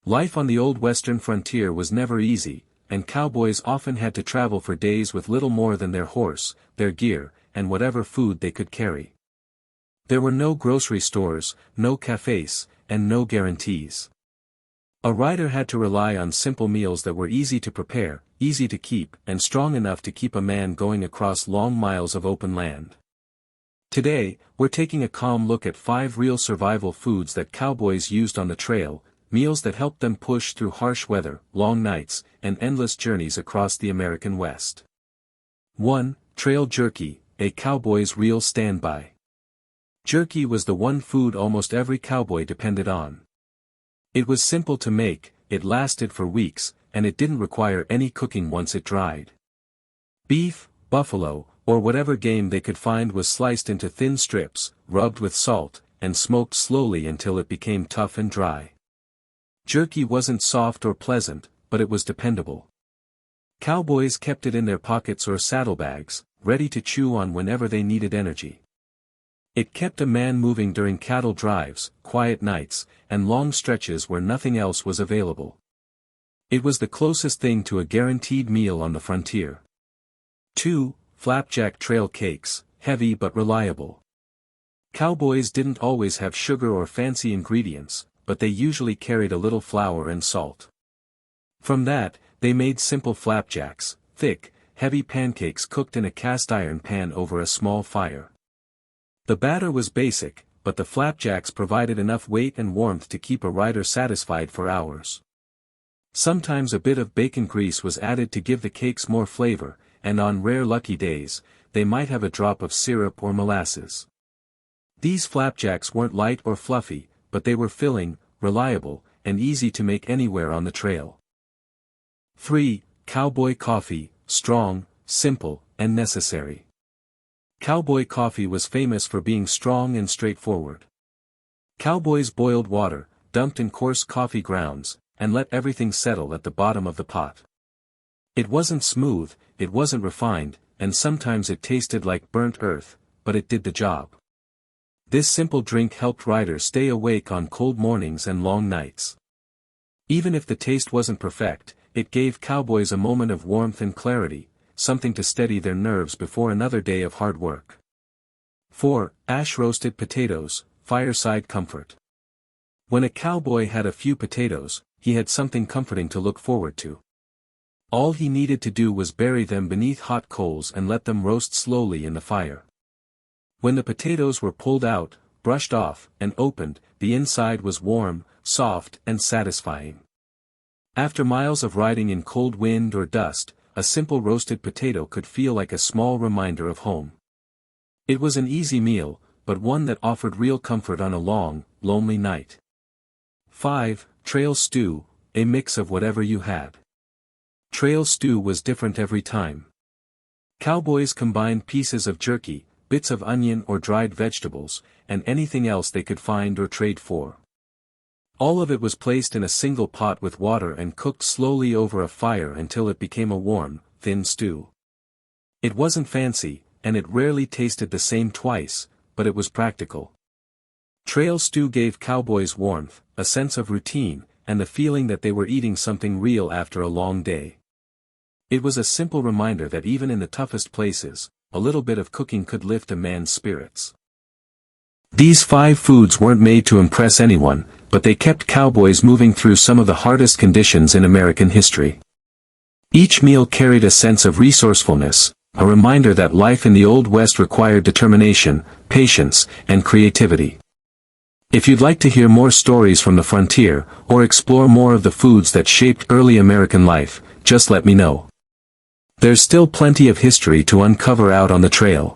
Life on the old western frontier was never easy, and cowboys often had to travel for days with little more than their horse, their gear, and whatever food they could carry. There were no grocery stores, no cafes, and no guarantees. A rider had to rely on simple meals that were easy to prepare, easy to keep, and strong enough to keep a man going across long miles of open land. Today, we're taking a calm look at 5 real survival foods that cowboys used on the trail, meals that helped them push through harsh weather, long nights, and endless journeys across the American West. 1. Trail jerky, a cowboy's real standby. Jerky was the one food almost every cowboy depended on. It was simple to make, it lasted for weeks, and it didn't require any cooking once it dried. Beef, buffalo, or whatever game they could find was sliced into thin strips, rubbed with salt, and smoked slowly until it became tough and dry. Jerky wasn't soft or pleasant, but it was dependable. Cowboys kept it in their pockets or saddlebags, ready to chew on whenever they needed energy. It kept a man moving during cattle drives, quiet nights, and long stretches where nothing else was available. It was the closest thing to a guaranteed meal on the frontier. 2. Flapjack trail cakes, heavy but reliable. Cowboys didn't always have sugar or fancy ingredients, but they usually carried a little flour and salt. From that, they made simple flapjacks, thick, heavy pancakes cooked in a cast iron pan over a small fire. The batter was basic, but the flapjacks provided enough weight and warmth to keep a rider satisfied for hours. Sometimes a bit of bacon grease was added to give the cakes more flavor, and on rare lucky days, they might have a drop of syrup or molasses. These flapjacks weren't light or fluffy, but they were filling, reliable, and easy to make anywhere on the trail. 3. Cowboy coffee, strong, simple, and necessary. Cowboy coffee was famous for being strong and straightforward. Cowboys boiled water, dumped in coarse coffee grounds, and let everything settle at the bottom of the pot. It wasn't smooth, it wasn't refined, and sometimes it tasted like burnt earth, but it did the job. This simple drink helped riders stay awake on cold mornings and long nights. Even if the taste wasn't perfect, it gave cowboys a moment of warmth and clarity, something to steady their nerves before another day of hard work. 4. Ash-roasted potatoes, fireside comfort. When a cowboy had a few potatoes, he had something comforting to look forward to. All he needed to do was bury them beneath hot coals and let them roast slowly in the fire. When the potatoes were pulled out, brushed off, and opened, the inside was warm, soft, and satisfying. After miles of riding in cold wind or dust, a simple roasted potato could feel like a small reminder of home. It was an easy meal, but one that offered real comfort on a long, lonely night. 5. Trail stew, a mix of whatever you had. Trail stew was different every time. Cowboys combined pieces of jerky, bits of onion or dried vegetables, and anything else they could find or trade for. All of it was placed in a single pot with water and cooked slowly over a fire until it became a warm, thin stew. It wasn't fancy, and it rarely tasted the same twice, but it was practical. Trail stew gave cowboys warmth, a sense of routine, and the feeling that they were eating something real after a long day. It was a simple reminder that even in the toughest places, a little bit of cooking could lift a man's spirits. These 5 foods weren't made to impress anyone, but they kept cowboys moving through some of the hardest conditions in American history. Each meal carried a sense of resourcefulness, a reminder that life in the Old West required determination, patience, and creativity. If you'd like to hear more stories from the frontier, or explore more of the foods that shaped early American life, just let me know. There's still plenty of history to uncover out on the trail.